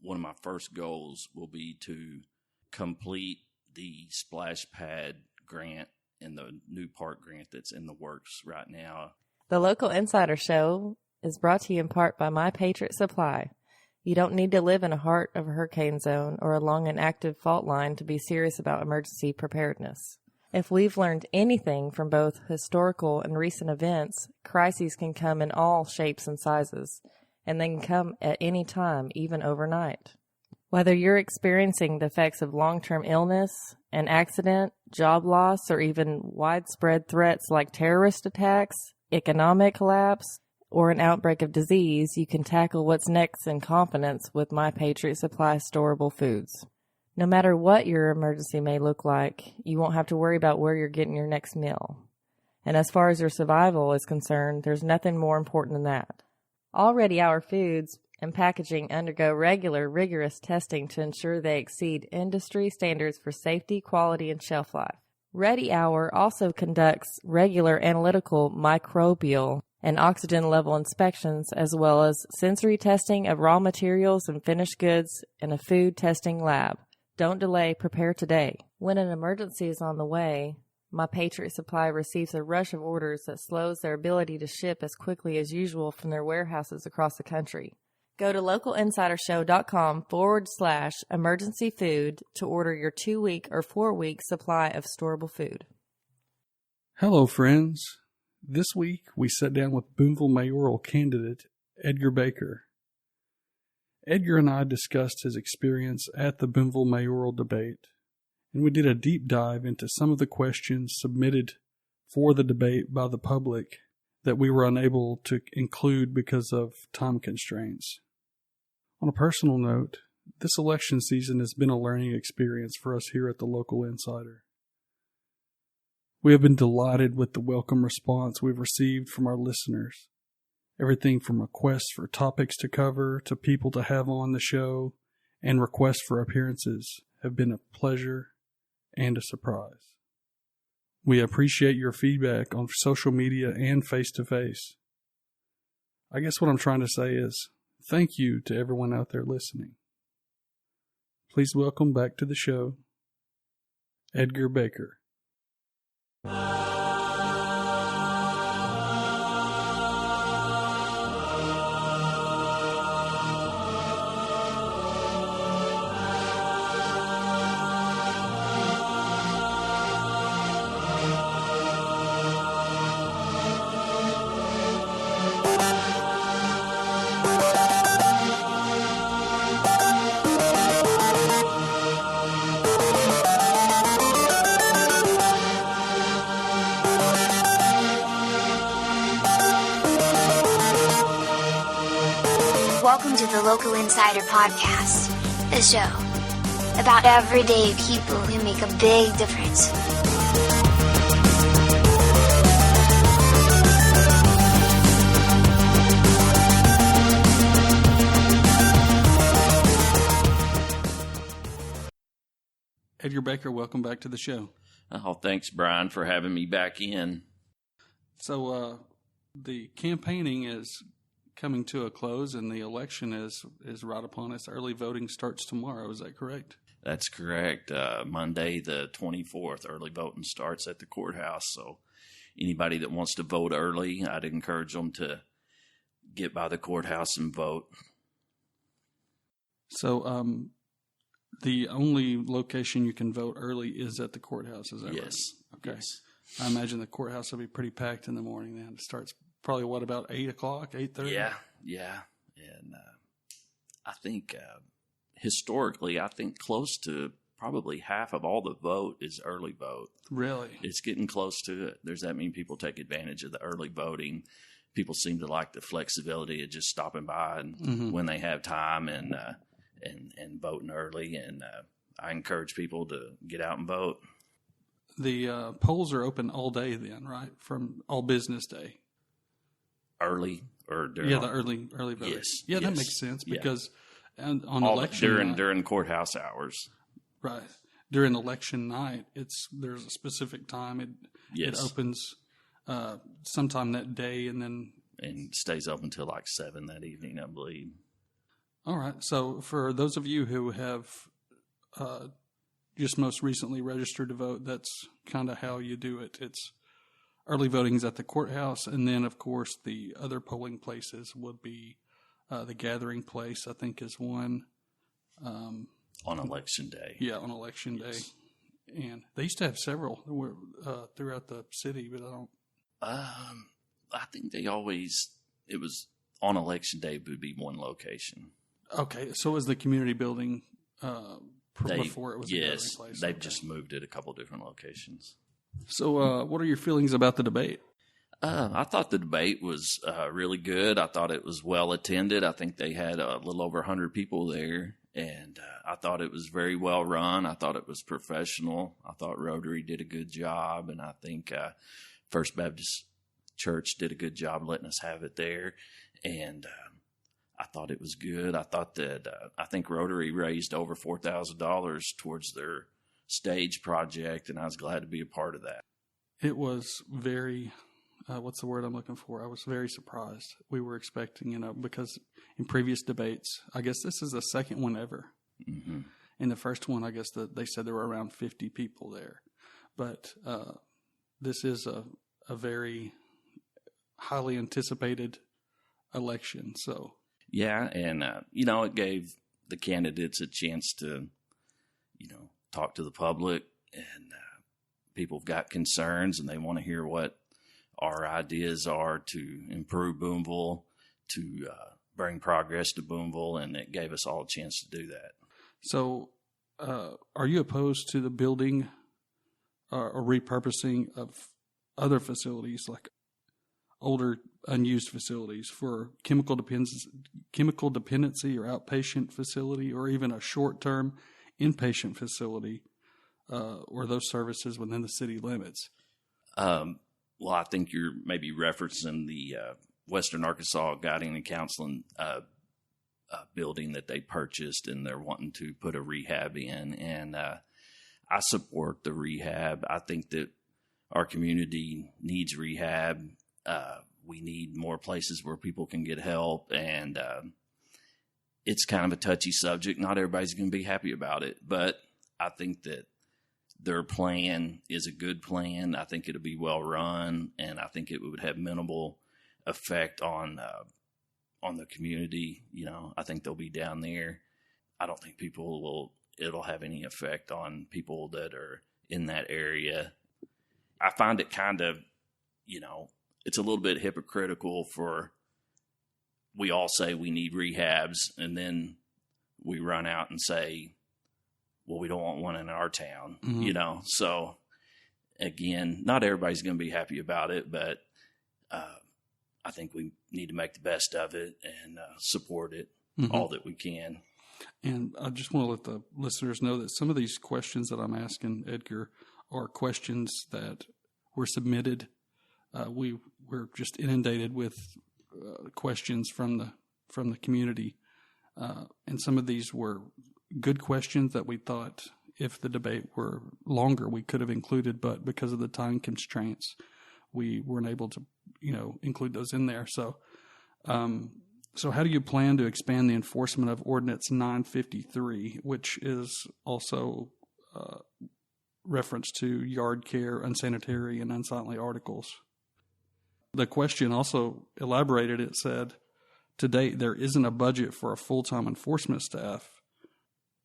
one of my first goals will be to complete the splash pad grant and the new park grant that's in the works right now. The Local Insider Show is brought to you in part by My Patriot Supply. You don't need to live in the heart of a hurricane zone or along an active fault line to be serious about emergency preparedness. If we've learned anything from both historical and recent events, crises can come in all shapes and sizes, and they can come at any time, even overnight. Whether you're experiencing the effects of long-term illness, an accident, job loss, or even widespread threats like terrorist attacks, economic collapse, or an outbreak of disease, you can tackle what's next in confidence with My Patriot Supply storable foods. No matter what your emergency may look like, you won't have to worry about where you're getting your next meal. And as far as your survival is concerned, there's nothing more important than that. Already our foods and packaging undergo regular, rigorous testing to ensure they exceed industry standards for safety, quality, and shelf life. Ready Hour also conducts regular analytical microbial and oxygen level inspections, as well as sensory testing of raw materials and finished goods in a food testing lab. Don't delay, prepare today. When an emergency is on the way, My Patriot Supply receives a rush of orders that slows their ability to ship as quickly as usual from their warehouses across the country. Go to localinsidershow.com/emergency food to order your 2-week or 4-week supply of storable food. Hello, friends. This week, we sat down with Booneville mayoral candidate Edgar Baker. Edgar and I discussed his experience at the Booneville mayoral debate, and we did a deep dive into some of the questions submitted for the debate by the public that we were unable to include because of time constraints. On a personal note, this election season has been a learning experience for us here at the Local Insider. We have been delighted with the welcome response we've received from our listeners. Everything from requests for topics to cover to people to have on the show and requests for appearances have been a pleasure and a surprise. We appreciate your feedback on social media and face-to-face. I guess what I'm trying to say is thank you to everyone out there listening. Please welcome back to the show, Edgar Baker. Welcome to the Local Insider Podcast, a show about everyday people who make a big difference. Edgar Baker, welcome back to the show. Oh, thanks, Brian, for having me back in. So the campaigning is coming to a close and the election is right upon us. Early voting starts tomorrow. Is that correct? That's correct. Monday, the 24th, early voting starts at the courthouse. So anybody that wants to vote early, I'd encourage them to get by the courthouse and vote. So the only location you can vote early is at the courthouse, is that right? Yes. Okay. Yes. I imagine the courthouse will be pretty packed in the morning then. It starts probably, about 8 o'clock, 8:30? Yeah. And I think historically, close to probably half of all the vote is early vote. Really? It's getting close to it. There's that many people take advantage of the early voting. People seem to like the flexibility of just stopping by and when they have time and voting early. And I encourage people to get out and vote. The polls are open all day then, right? From all business day. Early or during? Yeah, the early voting. Yes. Yeah, that yes. makes sense Yeah. because on election night, during courthouse hours. right? During election night, there's a specific time it opens sometime that day, and then and stays up until like 7 that evening, I believe. All right. So for those of you who have just most recently registered to vote, that's kind of how you do it. It's early voting is at the courthouse, and then, of course, the other polling places would be the gathering place, I think, is one. On Election Day. Yeah, on Election Day. And they used to have several throughout the city, but I don't. I think it was on Election Day would be one location. Okay, so it was the community building before it was the gathering place? They've just moved it a couple different locations. So what are your feelings about the debate? I thought the debate was really good. I thought it was well attended. I think they had a little over 100 people there, and I thought it was very well run. I thought it was professional. I thought Rotary did a good job, and I think First Baptist Church did a good job letting us have it there. And I thought it was good. I thought that I think Rotary raised over $4,000 towards their stage project, and I was glad to be a part of that. It was very, what's the word I'm looking for? I was very surprised. We were expecting, because in previous debates, I guess this is the second one ever. Mm-hmm. In the first one, I guess they said there were around 50 people there. But this is a very highly anticipated election. So yeah, and it gave the candidates a chance to, talk to the public, and people have got concerns, and they want to hear what our ideas are to improve Booneville, to bring progress to Booneville, and it gave us all a chance to do that. So, are you opposed to the building or repurposing of other facilities, like older unused facilities, for chemical dependency or outpatient facility, or even a short-term inpatient facility, or those services within the city limits? Well, I think you're maybe referencing the Western Arkansas Guiding and Counseling building that they purchased, and they're wanting to put a rehab in. And I support the rehab. I think that our community needs rehab. We need more places where people can get help, and it's kind of a touchy subject. Not everybody's going to be happy about it, but I think that their plan is a good plan. I think it'll be well run, and I think it would have minimal effect on the community. I think they'll be down there. I don't think it'll have any effect on people that are in that area. I find it kind of, it's a little bit hypocritical we all say we need rehabs, and then we run out and say, well, we don't want one in our town, Mm-hmm. So again, not everybody's going to be happy about it, but I think we need to make the best of it and support it all that we can. And I just want to let the listeners know that some of these questions that I'm asking, Edgar, are questions that were submitted. We're just inundated with questions from the community, and some of these were good questions that we thought, if the debate were longer, we could have included, but because of the time constraints, we weren't able to, include those in there. So, so how do you plan to expand the enforcement of Ordinance 953, which is also reference to yard care, unsanitary, and unsightly articles? The question also elaborated. It said, to date, there isn't a budget for a full-time enforcement staff.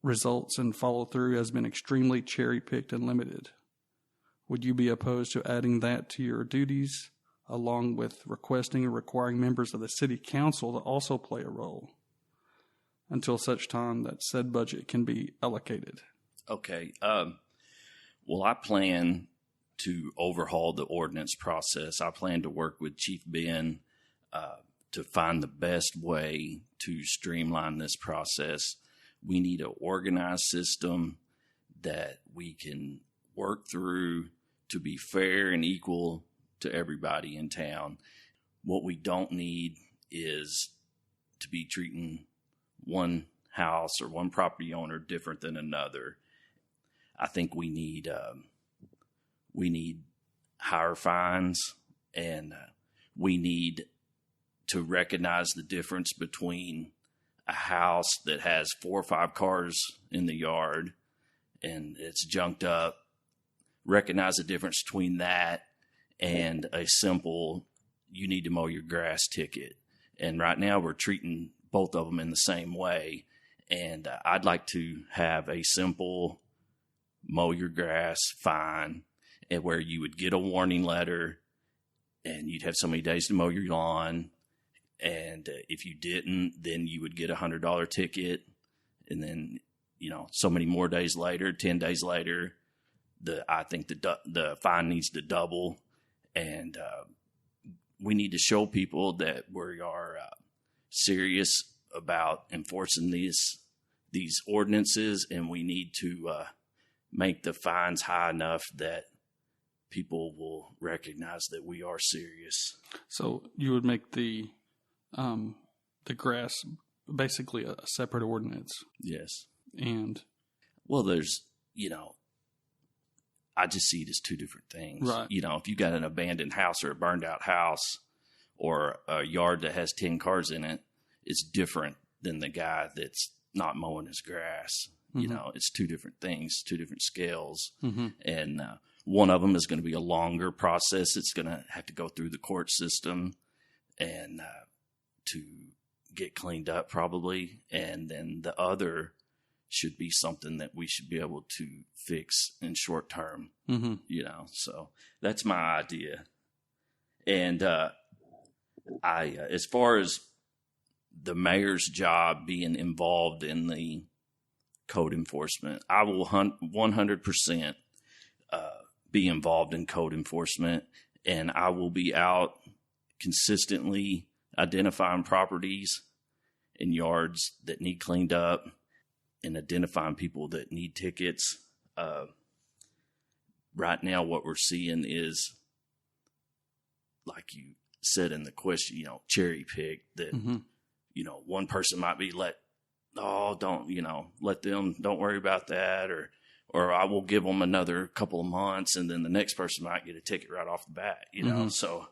Results and follow-through has been extremely cherry-picked and limited. Would you be opposed to adding that to your duties, along with requesting and requiring members of the city council to also play a role, until such time that said budget can be allocated? Okay. Well, I plan to overhaul the ordinance process. I plan to work with Chief Ben to find the best way to streamline this process. We need an organized system that we can work through to be fair and equal to everybody in town. What we don't need is to be treating one house or one property owner different than another. I think we need higher fines, and we need to recognize the difference between a house that has 4 or 5 cars in the yard and it's junked up, recognize the difference between that and a simple, you need to mow your grass ticket. And right now we're treating both of them in the same way. And I'd like to have a simple mow your grass fine, and where you would get a warning letter and you'd have so many days to mow your lawn. And if you didn't, then you would get $100 ticket. And then, so many more days later, 10 days later, I think the fine needs to double. And we need to show people that we are serious about enforcing these ordinances, and we need to make the fines high enough that people will recognize that we are serious. So you would make the grass basically a separate ordinance. Yes. And well, there's, I just see it as two different things. Right. If you got an abandoned house or a burned out house or a yard that has 10 cars in it, it's different than the guy that's not mowing his grass. Mm-hmm. It's two different things, two different scales. Mm-hmm. And one of them is going to be a longer process. It's going to have to go through the court system and to get cleaned up probably. And then the other should be something that we should be able to fix in short term. Mm-hmm. So that's my idea. And as far as the mayor's job being involved in the code enforcement, I will 100% be involved in code enforcement, and I will be out consistently identifying properties and yards that need cleaned up and identifying people that need tickets. Right now, what we're seeing is, like you said in the question, cherry pick that, mm-hmm. One person might be don't worry about that. Or I will give them another couple of months, and then the next person might get a ticket right off the bat, mm-hmm. So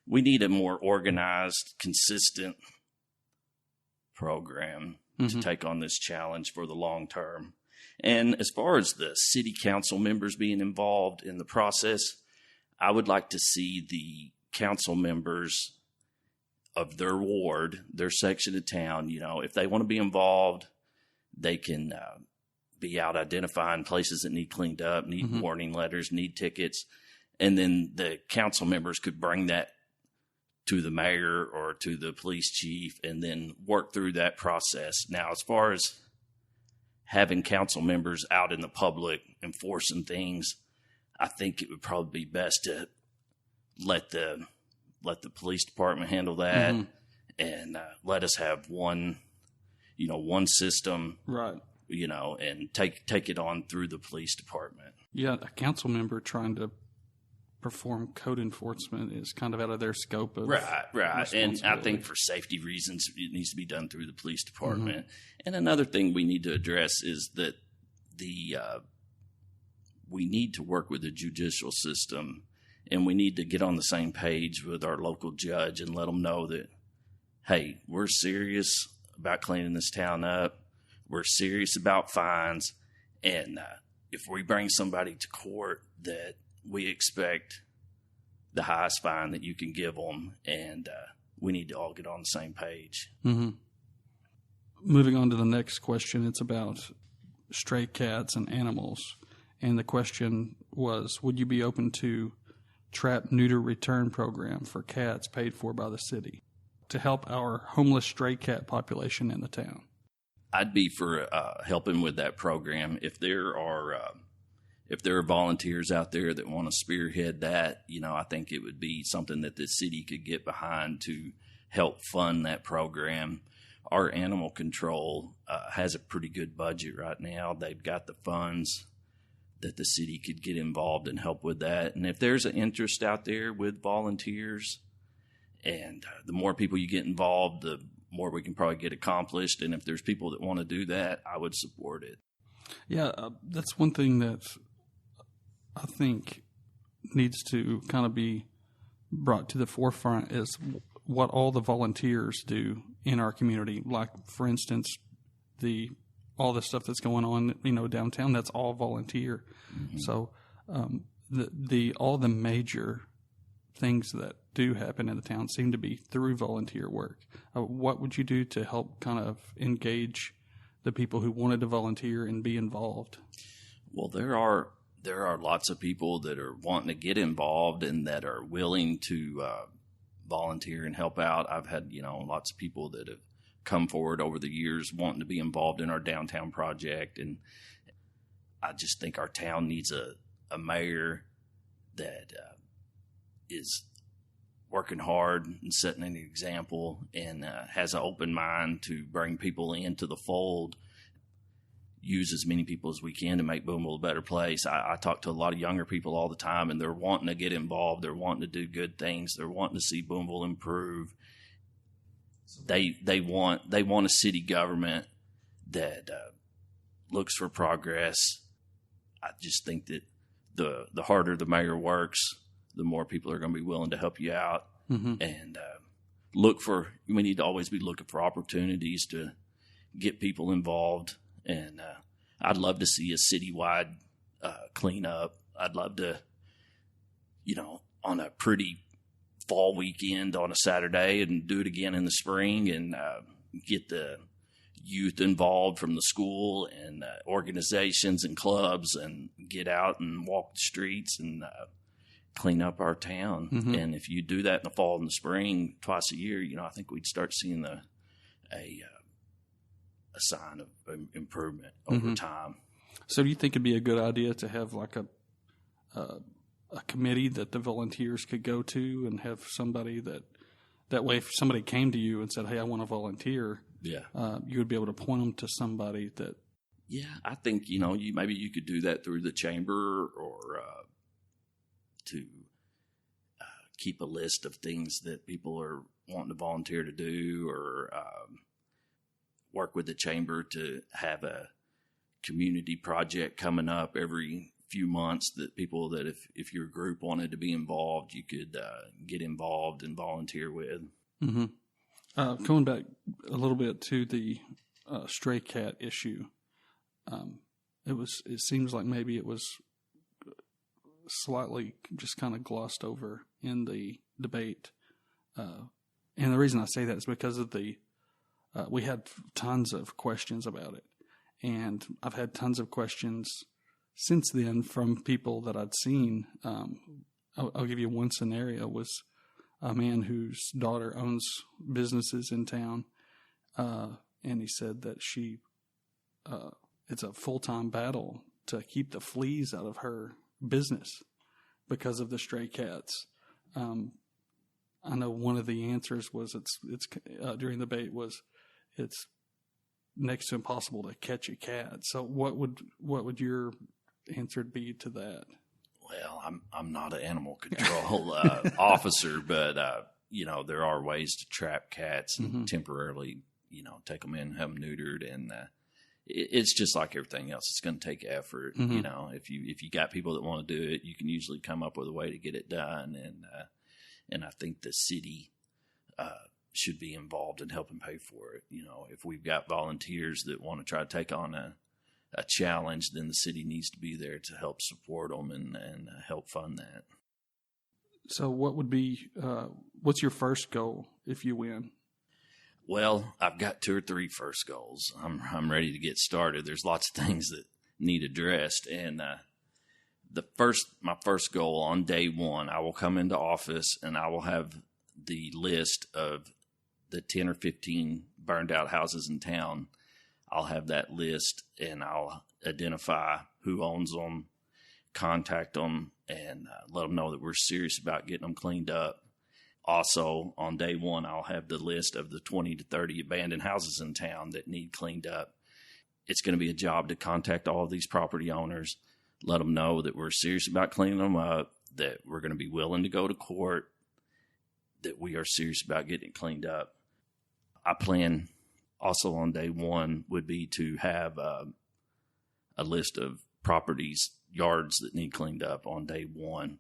we need a more organized, consistent program mm-hmm. to take on this challenge for the long term. And as far as the city council members being involved in the process, I would like to see the council members of their ward, their section of town, if they want to be involved, they can be out identifying places that need cleaned up, need mm-hmm. warning letters, need tickets. And then the council members could bring that to the mayor or to the police chief and then work through that process. Now, as far as having council members out in the public enforcing things, I think it would probably be best to let the police department handle that mm-hmm. and let us have one system, right? And take it on through the police department. Yeah, a council member trying to perform code enforcement is kind of out of their scope of right. And I think for safety reasons, it needs to be done through the police department. Mm-hmm. And another thing we need to address is that we need to work with the judicial system, and we need to get on the same page with our local judge and let them know that, hey, we're serious about cleaning this town up. We're serious about fines. And if we bring somebody to court, that we expect the highest fine that you can give them. And we need to all get on the same page. Mm-hmm. Moving on to the next question. It's about stray cats and animals. And the question was, would you be open to trap, neuter, return program for cats paid for by the city to help our homeless stray cat population in the town? I'd be for helping with that program. If there are volunteers out there that want to spearhead that, I think it would be something that the city could get behind to help fund that program. Our animal control has a pretty good budget right now. They've got the funds that the city could get involved and help with that. And if there's an interest out there with volunteers, and the more people you get involved, the more we can probably get accomplished. And if there's people that want to do that, I would support it. Yeah, that's one thing that I think needs to kind of be brought to the forefront is what all the volunteers do in our community. Like, for instance, all the stuff that's going on, downtown, that's all volunteer. Mm-hmm. So all the major things that do happen in the town seem to be through volunteer work. What would you do to help kind of engage the people who wanted to volunteer and be involved? Well, there are lots of people that are wanting to get involved and that are willing to volunteer and help out. I've had, lots of people that have come forward over the years wanting to be involved in our downtown project. And I just think our town needs a mayor that is working hard and setting an example and has an open mind to bring people into the fold, use as many people as we can to make Booneville a better place. I talk to a lot of younger people all the time, and they're wanting to get involved. They're wanting to do good things. They're wanting to see Booneville improve. They want a city government that looks for progress. I just think that the harder the mayor works, the more people are going to be willing to help you out. Mm-hmm. And we need to always be looking for opportunities to get people involved. And I'd love to see a citywide cleanup. I'd love to, on a pretty fall weekend on a Saturday, and do it again in the spring, and get the youth involved from the school and organizations and clubs, and get out and walk the streets and clean up our town. Mm-hmm. And if you do that in the fall and the spring twice a year, I think we'd start seeing a sign of improvement over time. So do you think it'd be a good idea to have like a committee that the volunteers could go to, and have somebody that way if somebody came to you and said, "Hey, I want to volunteer," you would be able to point them to somebody that... Yeah, I think, maybe you could do that through the chamber, or to keep a list of things that people are wanting to volunteer to do, or work with the chamber to have a community project coming up every few months that if your group wanted to be involved, you could get involved and volunteer with. Mm-hmm. Going back a little bit to the stray cat issue, it seems like maybe it was slightly just kind of glossed over in the debate. And the reason I say that is because of we had tons of questions about it. And I've had tons of questions since then from people that I'd seen. I'll give you one scenario. Was a man whose daughter owns businesses in town. And he said that it's a full-time battle to keep the fleas out of her business because of the stray cats. I know one of the answers was during the debate was it's next to impossible to catch a cat. So what would your answer be to that? Well, I'm not an animal control officer, but there are ways to trap cats and mm-hmm. temporarily take them in, have them neutered, and it's just like everything else. It's going to take effort. Mm-hmm. If you got people that want to do it, you can usually come up with a way to get it done. And I think the city should be involved in helping pay for it. If we've got volunteers that want to try to take on a challenge, then the city needs to be there to help support them and help fund that. So what would be, what's your first goal if you win? Well, I've got 2 or 3 first goals. I'm ready to get started. There's lots of things that need addressed. And my first goal on day one, I will come into office and I will have the list of the 10 or 15 burned out houses in town. I'll have that list and I'll identify who owns them, contact them, and let them know that we're serious about getting them cleaned up. Also, on day one, I'll have the list of the 20 to 30 abandoned houses in town that need cleaned up. It's going to be a job to contact all of these property owners, let them know that we're serious about cleaning them up, that we're going to be willing to go to court, that we are serious about getting it cleaned up. I plan also on day one would be to have a list of properties, yards that need cleaned up on day one.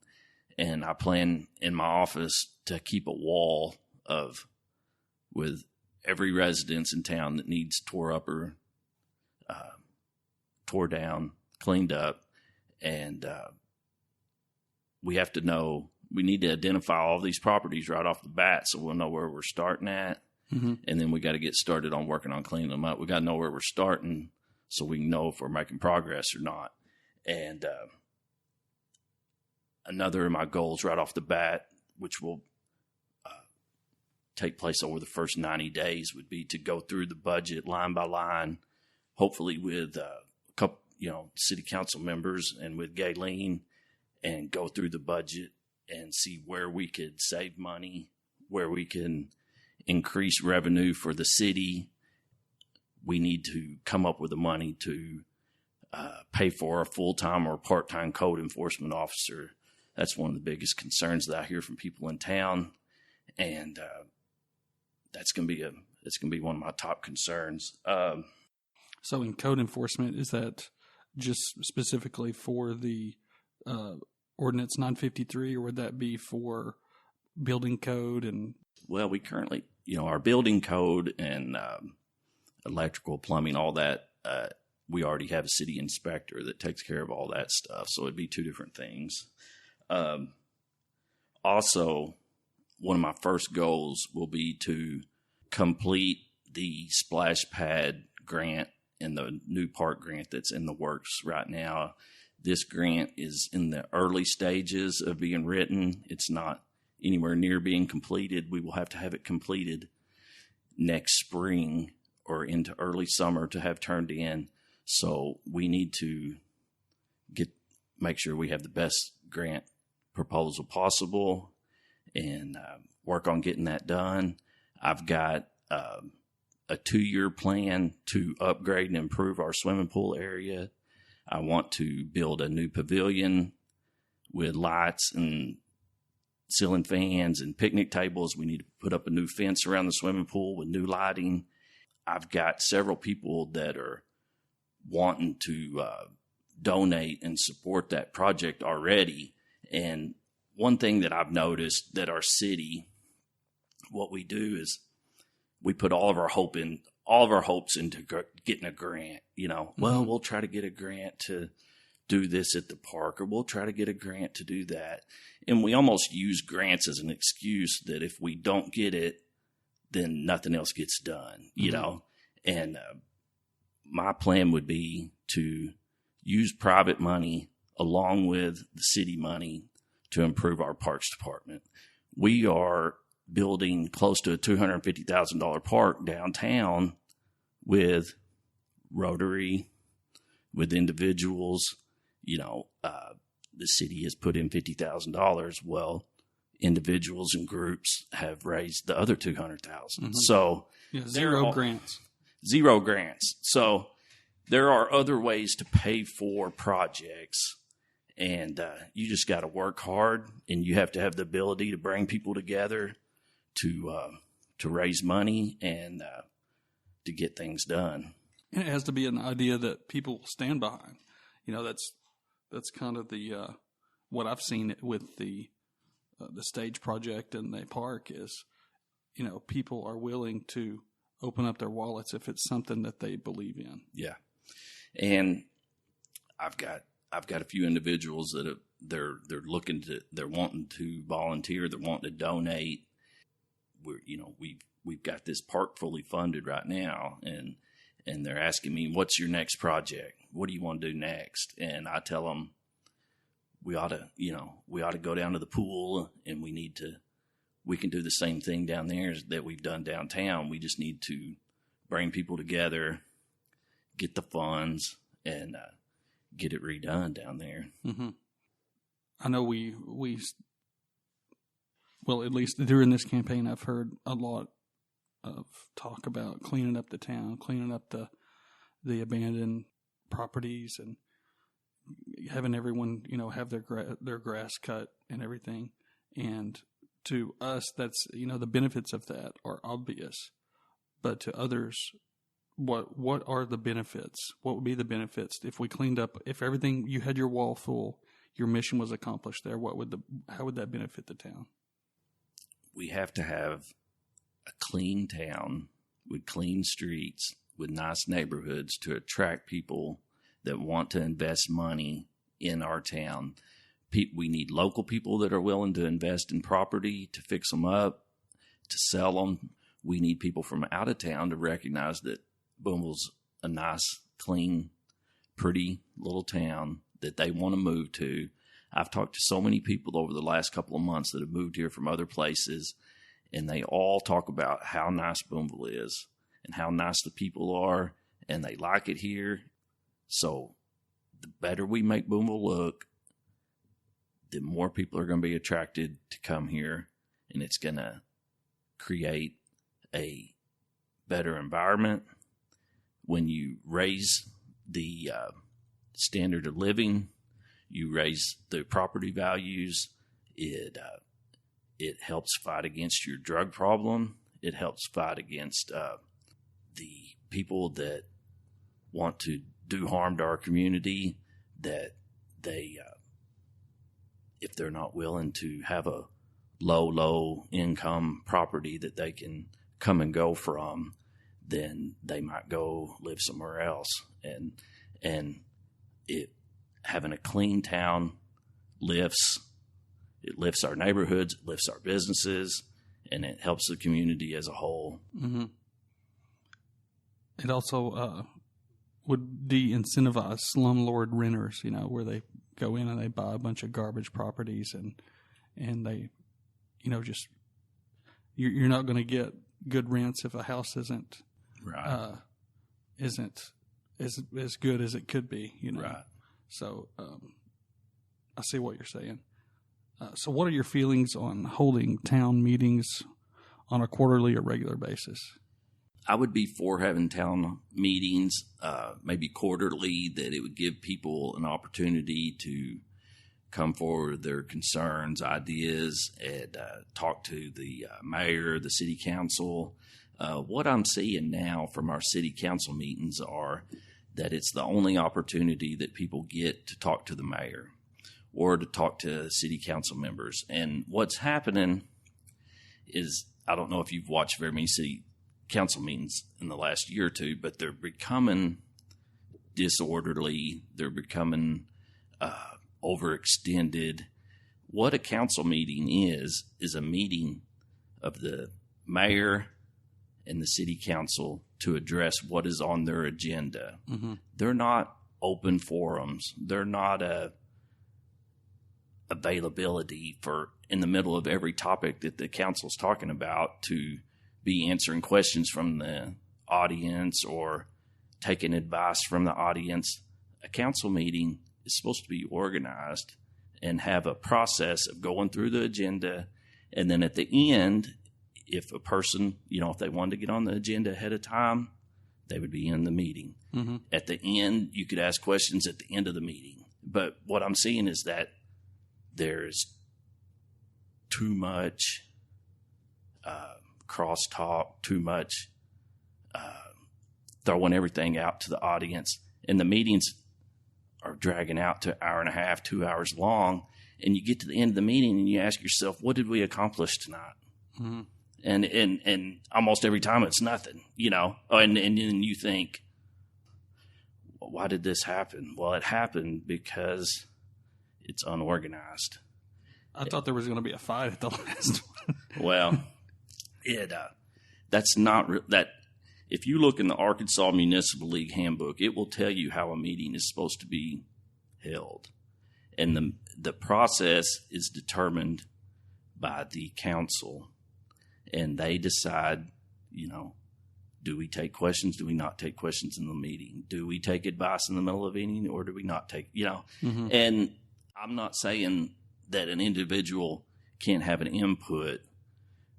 And I plan in my office to keep a wall with every residence in town that needs tore up or tore down, cleaned up, and we have to know. We need to identify all these properties right off the bat so we'll know where we're starting at. Mm-hmm. And then we got to get started on working on cleaning them up. We got to know where we're starting so we can know if we're making progress or not. And another of my goals right off the bat, which will take place over the first 90 days, would be to go through the budget line by line, hopefully with a couple, city council members and with Gayleen, and go through the budget and see where we could save money, where we can increase revenue for the city. We need to come up with the money to pay for a full-time or part-time code enforcement officer. That's one of the biggest concerns that I hear from people in town, and it's going to be one of my top concerns. So in code enforcement, is that just specifically for the Ordinance 953, or would that be for building code? And well, we currently, our building code and electrical, plumbing, all that, we already have a city inspector that takes care of all that stuff. So it'd be two different things. Also, one of my first goals will be to complete the splash pad grant and the new park grant that's in the works right now. This grant is in the early stages of being written. It's not anywhere near being completed. We will have to have it completed next spring or into early summer to have turned in. So we need to make sure we have the best grant proposal possible and work on getting that done. I've got a 2-year plan to upgrade and improve our swimming pool area. I want to build a new pavilion with lights and ceiling fans and picnic tables. We need to put up a new fence around the swimming pool with new lighting. I've got several people that are wanting to donate and support that project already. And one thing that I've noticed that our city, what we do is we put all of our hopes into getting a grant. Well, we'll try to get a grant to do this at the park, or we'll try to get a grant to do that. And we almost use grants as an excuse that if we don't get it, then nothing else gets done, And my plan would be to use private money along with the city money to improve our parks department. We are building close to a $250,000 park downtown with Rotary, with individuals. The city has put in $50,000. Well, individuals and groups have raised the other $200,000. Mm-hmm. So zero grants. So there are other ways to pay for projects, and you just got to work hard, and you have to have the ability to bring people together to raise money and to get things done. And it has to be an idea that people stand behind. That's kind of the what I've seen with the stage project and the park is, people are willing to open up their wallets if it's something that they believe in. Yeah, and I've got a few individuals that they're wanting to volunteer, they're wanting to donate. We've got this park fully funded right now, and they're asking me, what's your next project? What do you want to do next? And I tell them we ought to go down to the pool, and we can do the same thing down there that we've done downtown. We just need to bring people together, get the funds, and get it redone down there. Mm-hmm. I know well, at least during this campaign, I've heard a lot of talk about cleaning up the town, cleaning up the abandoned properties, and having everyone, have their grass cut and everything. And to us, that's, the benefits of that are obvious. But to others, what are the benefits? What would be the benefits if we cleaned up, if everything, you had your wall full, your mission was accomplished there, how would that benefit the town? We have to have a clean town with clean streets, with nice neighborhoods to attract people that want to invest money in our town. We need local people that are willing to invest in property, to fix them up, to sell them. We need people from out of town to recognize that Booneville's a nice, clean, pretty little town that they want to move to. I've talked to so many people over the last couple of months that have moved here from other places, and they all talk about how nice Booneville is and how nice the people are, and they like it here. So the better we make Booneville look, the more people are going to be attracted to come here, and it's going to create a better environment. When you raise the standard of living, you raise the property values, it helps fight against your drug problem. It helps fight against the people that want to do harm to our community, that they, if they're not willing to have a low income property that they can come and go from, then they might go live somewhere else. And it, having a clean town lifts our neighborhoods, it lifts our businesses, and it helps the community as a whole. Mm-hmm. It also would de-incentivize slumlord renters, where they go in and they buy a bunch of garbage properties and they, just you're not going to get good rents if a house isn't right. Isn't as good as it could be, Right. So I see what you're saying. So what are your feelings on holding town meetings on a quarterly or regular basis? I would be for having town meetings, maybe quarterly, that it would give people an opportunity to come forward with their concerns, ideas, and talk to the mayor, the city council. What I'm seeing now from our city council meetings are that it's the only opportunity that people get to talk to the mayor or to talk to city council members. And what's happening is, I don't know if you've watched very many city council meetings in the last year or two, but they're becoming disorderly. They're becoming overextended. What a council meeting is a meeting of the mayor and the city council to address what is on their agenda. Mm-hmm. They're not open forums. They're not a availability for in the middle of every topic that the council's talking about to be answering questions from the audience or taking advice from the audience. A council meeting is supposed to be organized and have a process of going through the agenda. And then at the end, if a person, if they wanted to get on the agenda ahead of time, they would be in the meeting. Mm-hmm. At the end, you could ask questions at the end of the meeting. But what I'm seeing is that there's too much crosstalk, too much throwing everything out to the audience. And the meetings are dragging out to an hour and a half, 2 hours long. And you get to the end of the meeting and you ask yourself, what did we accomplish tonight? Mm-hmm. And almost every time it's nothing, and then you think, well, why did this happen? Well, it happened because it's unorganized. I thought there was going to be a fight at the last one. Well, that's not that. If you look in the Arkansas Municipal League handbook, it will tell you how a meeting is supposed to be held. And the process is determined by the council. And they decide, do we take questions? Do we not take questions in the meeting? Do we take advice in the middle of the meeting or do we not take, Mm-hmm. And I'm not saying that an individual can't have an input,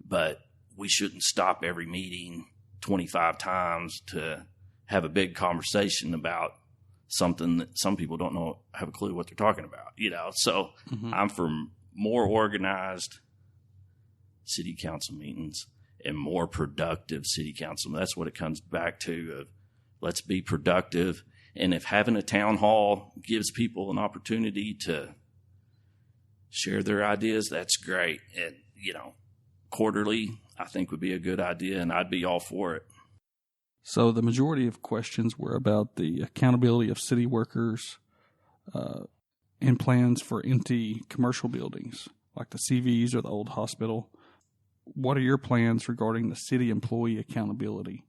but we shouldn't stop every meeting 25 times to have a big conversation about something that some people don't have a clue what they're talking about, So mm-hmm. I'm for more organized city council meetings and more productive city council. That's what it comes back to. Let's be productive. And if having a town hall gives people an opportunity to share their ideas, that's great. And, quarterly, I think would be a good idea, and I'd be all for it. So the majority of questions were about the accountability of city workers and plans for empty commercial buildings like the CVs or the old hospital. What are your plans regarding the city employee accountability?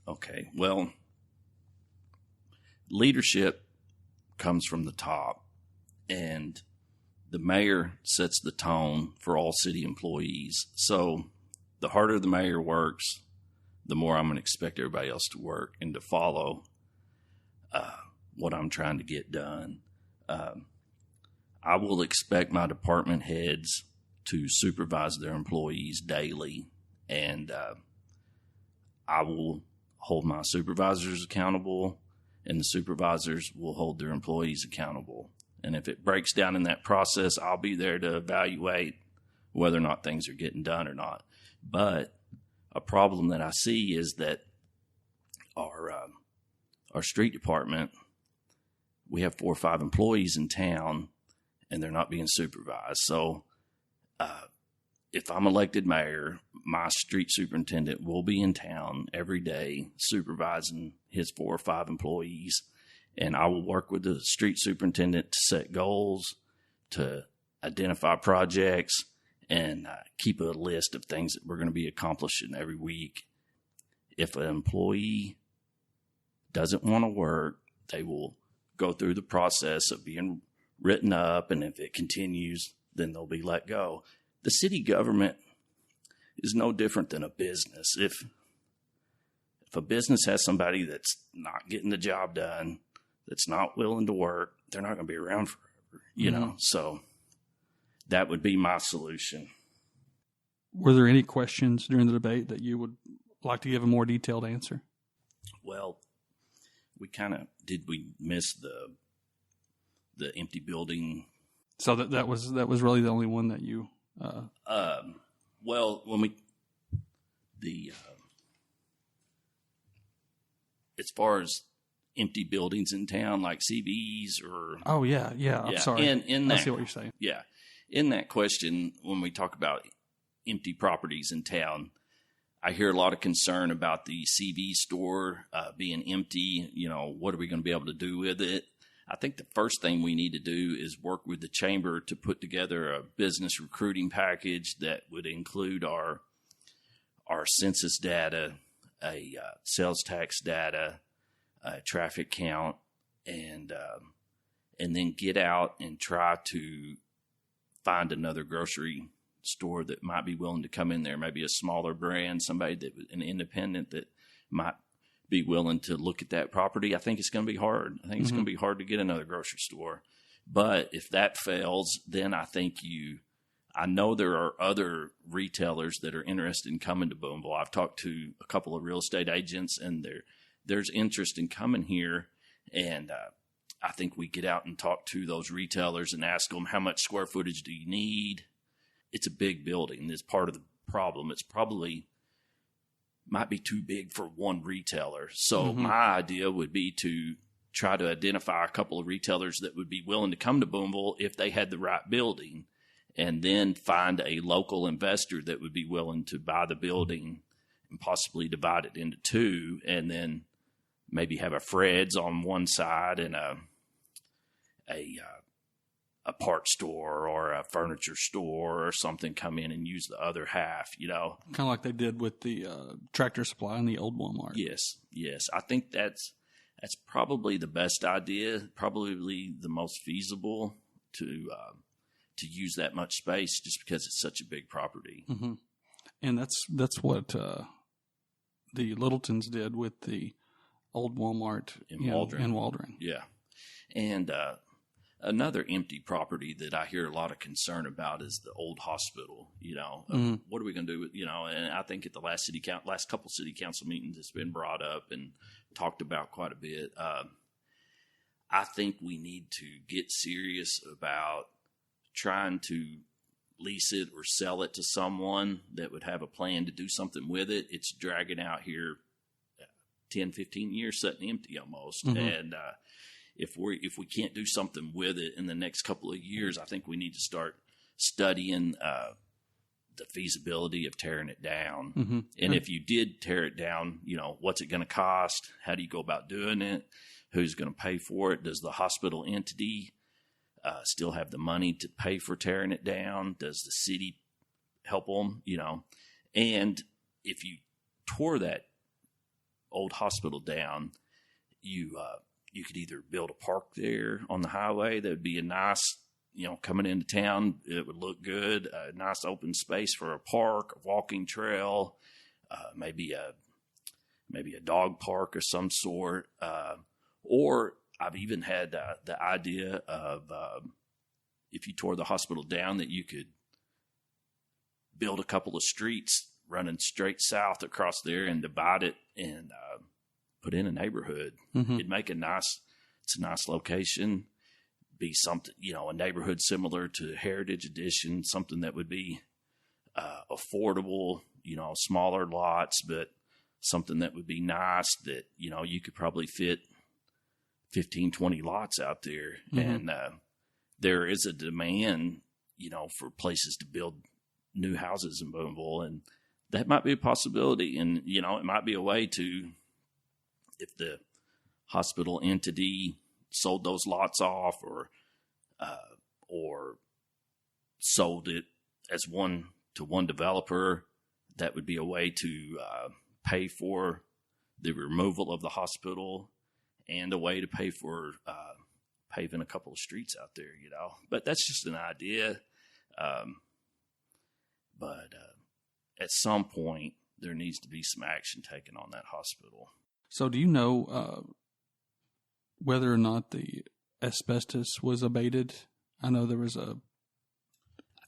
Okay, well, leadership comes from the top, and the mayor sets the tone for all city employees. So the harder the mayor works, the more I'm going to expect everybody else to work and to follow what I'm trying to get done. I will expect my department heads to supervise their employees daily, and I will hold my supervisors accountable, and the supervisors will hold their employees accountable. And if it breaks down in that process, I'll be there to evaluate whether or not things are getting done or not. But a problem that I see is that our street department, we have 4 or 5 employees in town, and they're not being supervised. So if I'm elected mayor, my street superintendent will be in town every day supervising his 4 or 5 employees. And I will work with the street superintendent to set goals, to identify projects, and keep a list of things that we're going to be accomplishing every week. If an employee doesn't want to work, they will go through the process of being written up, and if it continues, then they'll be let go. The city government is no different than a business. If a business has somebody that's not getting the job done, that's not willing to work, they're not going to be around forever, you know? So that would be my solution. Were there any questions during the debate that you would like to give a more detailed answer? Well, did we miss the empty building? So that was really the only one that you. Well, when as far as empty buildings in town, like CVs or. Oh yeah. I'm sorry. In that, I see what you're saying. Yeah, in that question, when we talk about empty properties in town, I hear a lot of concern about the CV store being empty. You know, what are we going to be able to do with it? I think the first thing we need to do is work with the chamber to put together a business recruiting package that would include our census data, a sales tax data, a traffic count, and then get out and try to find another grocery store that might be willing to come in there, maybe a smaller brand, an independent that might be willing to look at that property. I think it's going to be hard. I think it's going to be hard to get another grocery store. But if that fails, then I know there are other retailers that are interested in coming to Booneville. I've talked to a couple of real estate agents, and there's interest in coming here. And I think we get out and talk to those retailers and ask them, how much square footage do you need? It's a big building. It's part of the problem. It's probably might be too big for one retailer. So my idea would be to try to identify a couple of retailers that would be willing to come to Booneville if they had the right building, and then find a local investor that would be willing to buy the building and possibly divide it into 2, and then maybe have a Fred's on one side and a part store or a furniture store or something come in and use the other half, you know. Kind of like they did with the Tractor Supply and the old Walmart. Yes. I think that's probably the best idea, probably the most feasible to use that much space, just because it's such a big property. Mm-hmm. And that's what the Littletons did with the old Walmart in Waldron. Yeah. And another empty property that I hear a lot of concern about is the old hospital. You know, what are we going to do with, and I think at the last couple city council meetings, it's been brought up and talked about quite a bit. I think we need to get serious about trying to lease it or sell it to someone that would have a plan to do something with it. It's dragging out here 10, 15 years sitting empty almost. And if we can't do something with it in the next couple of years, I think we need to start studying the feasibility of tearing it down. Mm-hmm. And if you did tear it down, what's it going to cost? How do you go about doing it? Who's going to pay for it? Does the hospital entity still have the money to pay for tearing it down? Does the city help them? And if you tore that old hospital down, you could either build a park there on the highway that would be a nice, coming into town, it would look good, a nice open space for a park, a walking trail, maybe a dog park of some sort. Or I've even had the idea of if you tore the hospital down, that you could build a couple of streets running straight south across there and divide it and put in a neighborhood. Mm-hmm. It'd make it's a nice location, be something, a neighborhood similar to Heritage Edition, something that would be affordable, smaller lots, but something that would be nice that, you could probably fit 15, 20 lots out there. Mm-hmm. And there is a demand, for places to build new houses in Booneville, and that might be a possibility. And, it might be a way to, if the hospital entity sold those lots off or sold it as one to one developer, that would be a way to pay for the removal of the hospital and a way to pay for paving a couple of streets out there, But that's just an idea. But at some point, there needs to be some action taken on that hospital. So do you know whether or not the asbestos was abated? I know there was a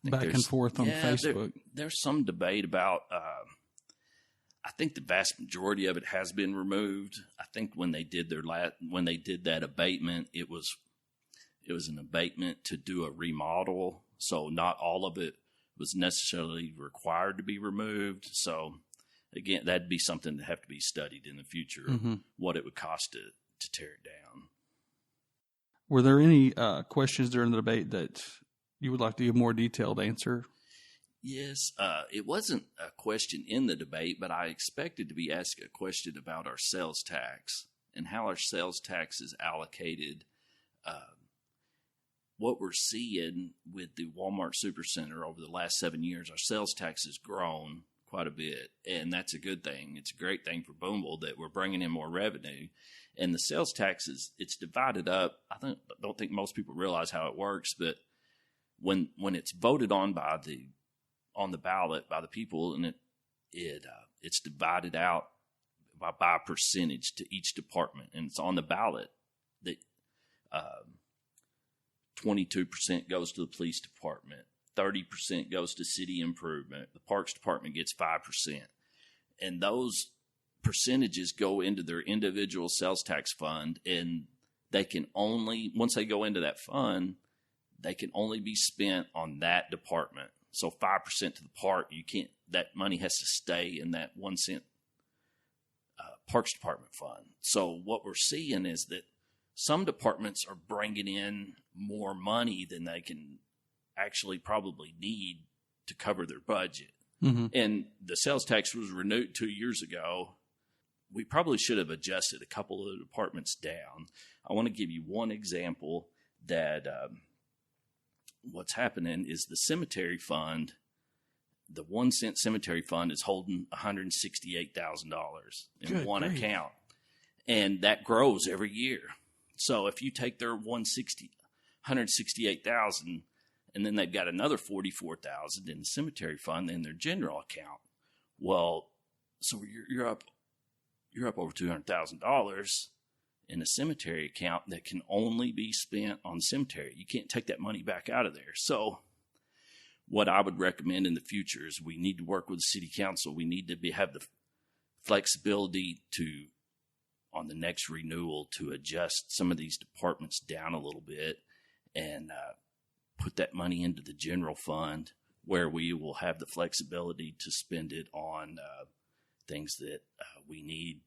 back and forth on Facebook. There's some debate about, I think the vast majority of it has been removed. I think when they did that abatement, it was an abatement to do a remodel. So not all of it was necessarily required to be removed. So again, that'd be something that have to be studied in the future, mm-hmm. what it would cost to tear it down. Were there any questions during the debate that you would like to give more detailed answer? Yes, it wasn't a question in the debate, but I expected to be asked a question about our sales tax and how our sales tax is allocated. What we're seeing with the Walmart Supercenter over the last 7 years, our sales tax has grown quite a bit, and that's a good thing. It's a great thing for Booneville that we're bringing in more revenue. And the sales tax it's divided up. I don't think most people realize how it works, but when it's voted on on the ballot by the people, and it's divided out by percentage to each department, and it's on the ballot that 22% goes to the police department, 30% goes to city improvement, the parks department gets 5%, and those percentages go into their individual sales tax fund, and they can only, once they go into that fund, they can only be spent on that department. So 5% to the park, that money has to stay in that 1 cent parks department fund. So what we're seeing is that some departments are bringing in more money than they can actually probably need to cover their budget. Mm-hmm. And the sales tax was renewed 2 years ago. We probably should have adjusted a couple of the departments down. I want to give you one example that what's happening is the cemetery fund, the 1 cent cemetery fund is holding $168,000 in one account. And that grows every year. So if you take their $168,000 and then they've got another $44,000 in the cemetery fund in their general account, well, so you're up over $200,000 in a cemetery account that can only be spent on cemetery. You can't take that money back out of there. So what I would recommend in the future is we need to work with the city council. We need to have the flexibility to, on the next renewal, to adjust some of these departments down a little bit and put that money into the general fund where we will have the flexibility to spend it on things that we need.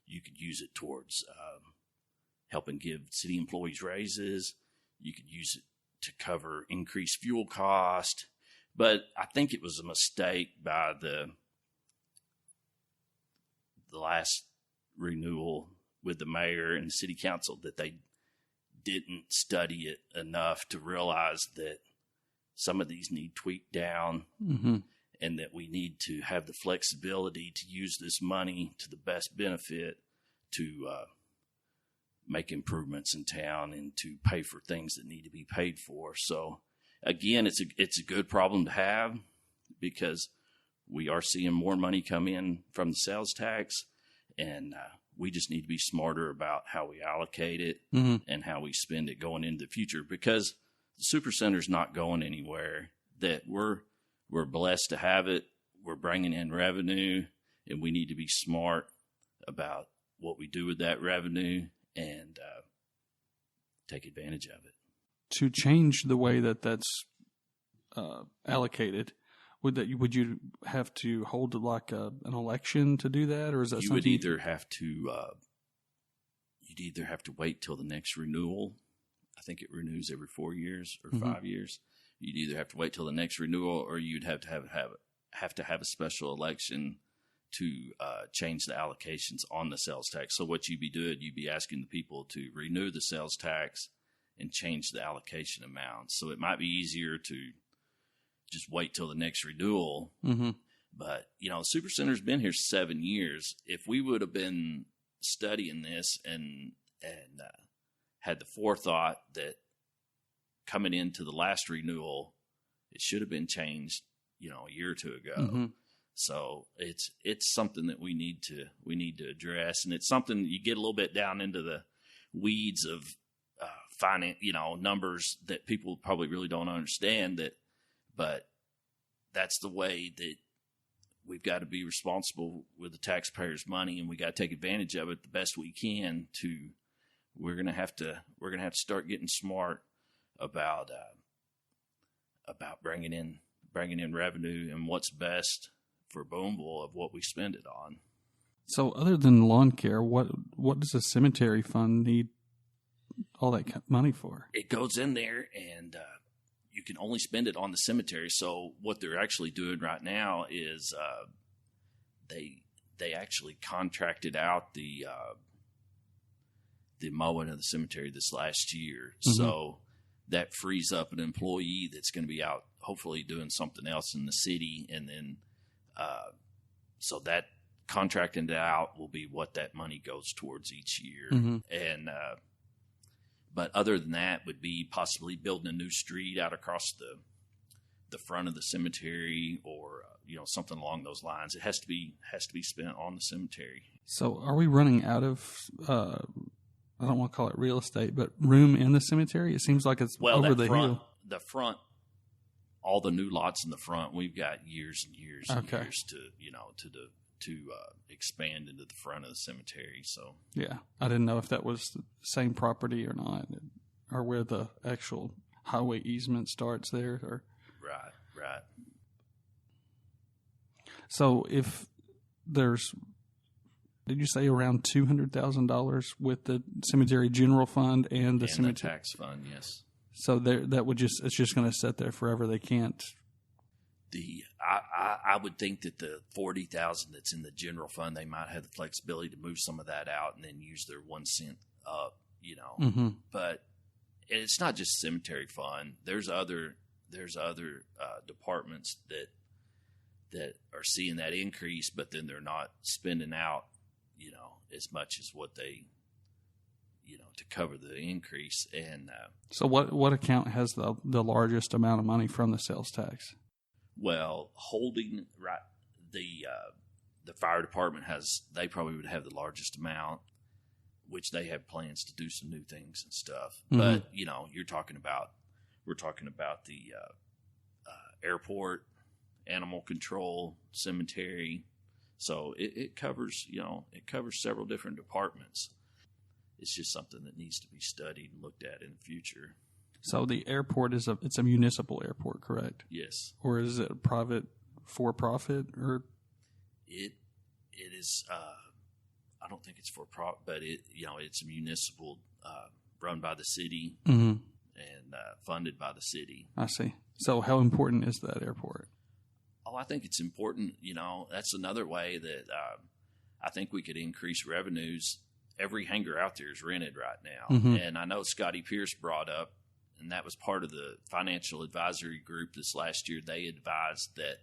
You could use it towards helping give city employees raises. You could use it to cover increased fuel cost. But I think it was a mistake by the last renewal with the mayor and the city council that they didn't study it enough to realize that some of these need tweaked down, and that we need to have the flexibility to use this money to the best benefit to make improvements in town and to pay for things that need to be paid for. So again, it's a good problem to have, because we are seeing more money come in from the sales tax, and we just need to be smarter about how we allocate it and how we spend it going into the future, because the Supercenter is not going anywhere. That we're blessed to have it. We're bringing in revenue, and we need to be smart about what we do with that revenue and take advantage of it. To change the way that's allocated, would you have to hold like an election to do that, or is that you something would either have to you'd either have to wait till the next renewal. I think it renews every 4 years or 5 years. You'd either have to wait till the next renewal, or you'd have to have a special election to change the allocations on the sales tax. So what you'd be doing, you'd be asking the people to renew the sales tax and change the allocation amount. So it might be easier to just wait till the next renewal. But, Supercenter's been here 7 years. If we would have been studying this and had the forethought that coming into the last renewal, it should have been changed, a year or two ago. So it's something that we need to address, and it's something you get a little bit down into the weeds of finance, numbers that people probably really don't understand that, but that's the way that we've got to be responsible with the taxpayers' money, and we got to take advantage of it the best we can. We're gonna have to start getting smart about bringing in revenue and what's best for Booneville of what we spend it on. So, other than lawn care, what does the cemetery fund need all that money for? It goes in there, and you can only spend it on the cemetery. So, what they're actually doing right now is they actually contracted out the mowing of the cemetery this last year. So that frees up an employee that's going to be out hopefully doing something else in the city. And then, so that contracting it out will be what that money goes towards each year. And, but other than that would be possibly building a new street out across the front of the cemetery, or, something along those lines. It has to be spent on the cemetery. So are we running out of, I don't want to call it real estate, but room in the cemetery? It seems like it's over the hill. The front, all the new lots in the front, we've got years and years and years to expand into the front of the cemetery. So yeah, I didn't know if that was the same property or not, or where the actual highway easement starts there. Or right. So if there's, did you say around $200,000 with the cemetery general fund and the cemetery the tax fund? Yes. So it's just going to sit there forever. They can't. I would think that the $40,000 that's in the general fund, they might have the flexibility to move some of that out and then use their 1 cent up. But it's not just cemetery fund. There's other departments that are seeing that increase, but then they're not spending out, as much as what they, to cover the increase. And so what account has the largest amount of money from the sales tax? Well, holding right, the fire department they probably would have the largest amount, which they have plans to do some new things and stuff. But we're talking about the airport, animal control, cemetery. So it covers several different departments. It's just something that needs to be studied and looked at in the future. So the airport it's a municipal airport, correct? Yes. Or is it private for profit, or? It is. I don't think it's for profit, but it's a municipal run by the city, and and funded by the city. I see. So how important is that airport? Oh, I think it's important. That's another way that I think we could increase revenues. Every hangar out there is rented right now. Mm-hmm. And I know Scotty Pierce brought up, and that was part of the financial advisory group this last year. They advised that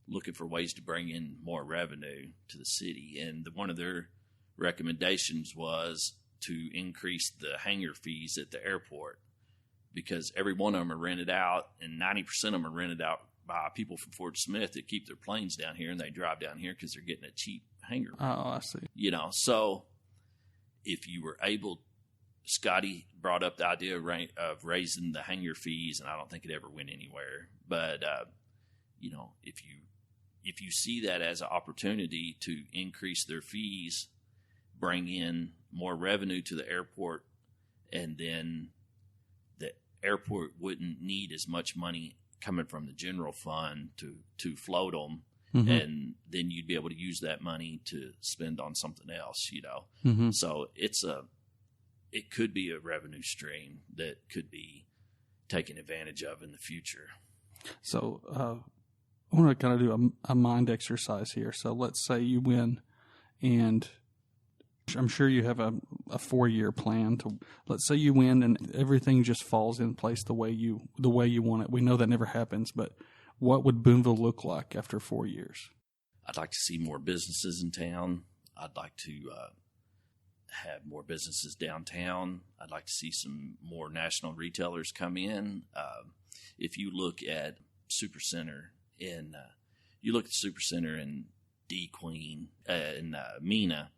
looking for ways to bring in more revenue to the city. And one of their recommendations was to increase the hangar fees at the airport, because every one of them are rented out, and 90% of them are rented out by people from Fort Smith that keep their planes down here, and they drive down here because they're getting a cheap hangar. Oh, I see. So if you were able, Scotty brought up the idea of raising the hangar fees, and I don't think it ever went anywhere. But if you see that as an opportunity to increase their fees, bring in more revenue to the airport, and then the airport wouldn't need as much money coming from the general fund to float them, mm-hmm. and then you'd be able to use that money to spend on something else, Mm-hmm. So it could be a revenue stream that could be taken advantage of in the future. So I want to kind of do a mind exercise here. So let's say you win, and I'm sure you have a 4-year plan to. Let's say you win and everything just falls in place the way you want it. We know that never happens, but what would Booneville look like after 4 years? I'd like to see more businesses in town. I'd like to have more businesses downtown. I'd like to see some more national retailers come in. If you look at Supercenter in D Queen in Mena,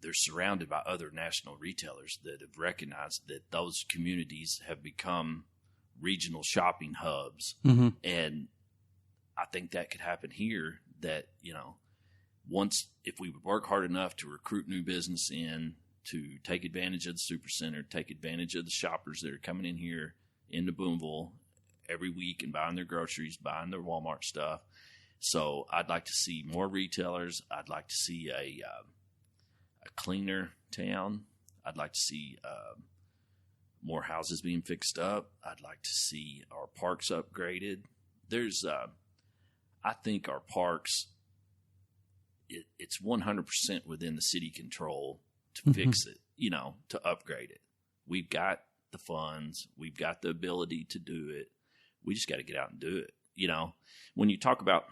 they're surrounded by other national retailers that have recognized that those communities have become regional shopping hubs. Mm-hmm. And I think that could happen here, that, if we would work hard enough to recruit new business in, to take advantage of the Supercenter, take advantage of the shoppers that are coming in here into Booneville every week and buying their groceries, buying their Walmart stuff. So I'd like to see more retailers. I'd like to see a cleaner town. I'd like to see more houses being fixed up. I'd like to see our parks upgraded. I think our parks, it's 100% within the city control to mm-hmm. fix it, to upgrade it. We've got the funds. We've got the ability to do it. We just got to get out and do it. When you talk about.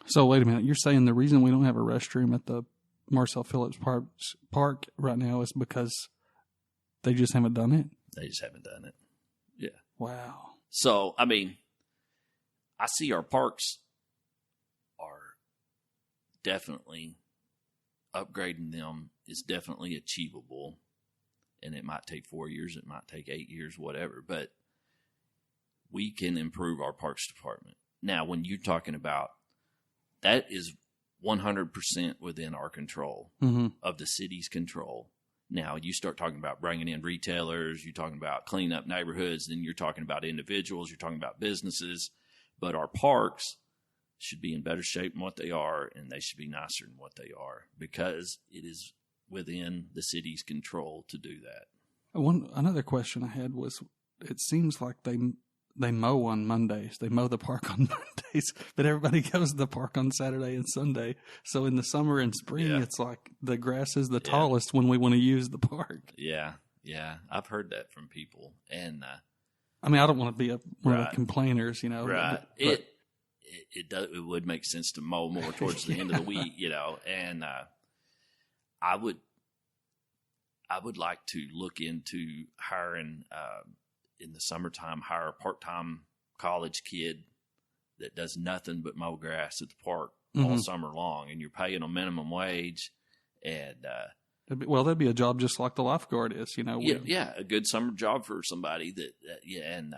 So wait a minute. You're saying the reason we don't have a restroom at the Marcel Phillips Park right now is because they just haven't done it? They just haven't done it. Yeah. Wow. So, I see our parks are definitely, upgrading them is definitely achievable. And it might take 4 years. It might take 8 years, whatever. But we can improve our parks department. Now, when you're talking about, that is 100% within our control, mm-hmm. of the city's control. Now, you start talking about bringing in retailers, you're talking about cleaning up neighborhoods, then you're talking about individuals, you're talking about businesses. But our parks should be in better shape than what they are, and they should be nicer than what they are, because it is within the city's control to do that. Another question I had was, it seems like they mow on Mondays. They mow the park on Mondays, but everybody goes to the park on Saturday and Sunday. So in the summer and spring, It's like the grass is the tallest when we want to use the park. Yeah. I've heard that from people. And I don't want to be one of the complainers, Right. But it would make sense to mow more towards the end of the week, and I would like to look into hiring in the summertime, hire a part-time college kid that does nothing but mow grass at the park mm-hmm. all summer long, and you're paying them minimum wage. And that'd be a job just like the lifeguard is, a good summer job for somebody and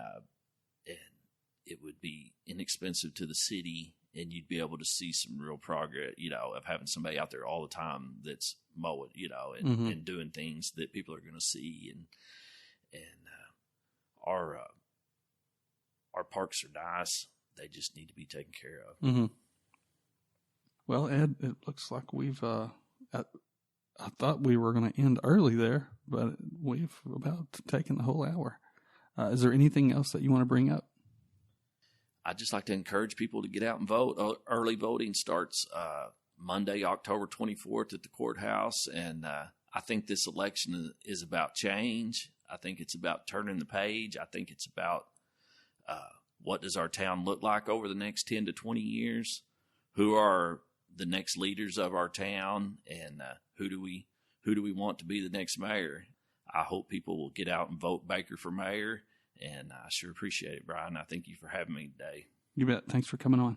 it would be inexpensive to the city, and you'd be able to see some real progress, of having somebody out there all the time that's mowing, and, mm-hmm. and doing things that people are going to see. And our parks are nice. They just need to be taken care of. Mm-hmm. Well, Ed, it looks like we've, I thought we were going to end early there, but we've about taken the whole hour. Is there anything else that you want to bring up? I'd just like to encourage people to get out and vote. Early voting starts Monday, October 24th at the courthouse. And I think this election is about change. I think it's about turning the page. I think it's about what does our town look like over the next 10 to 20 years? Who are the next leaders of our town? And who do we want to be the next mayor? I hope people will get out and vote Baker for mayor. And I sure appreciate it, Brian. I thank you for having me today. You bet. Thanks for coming on.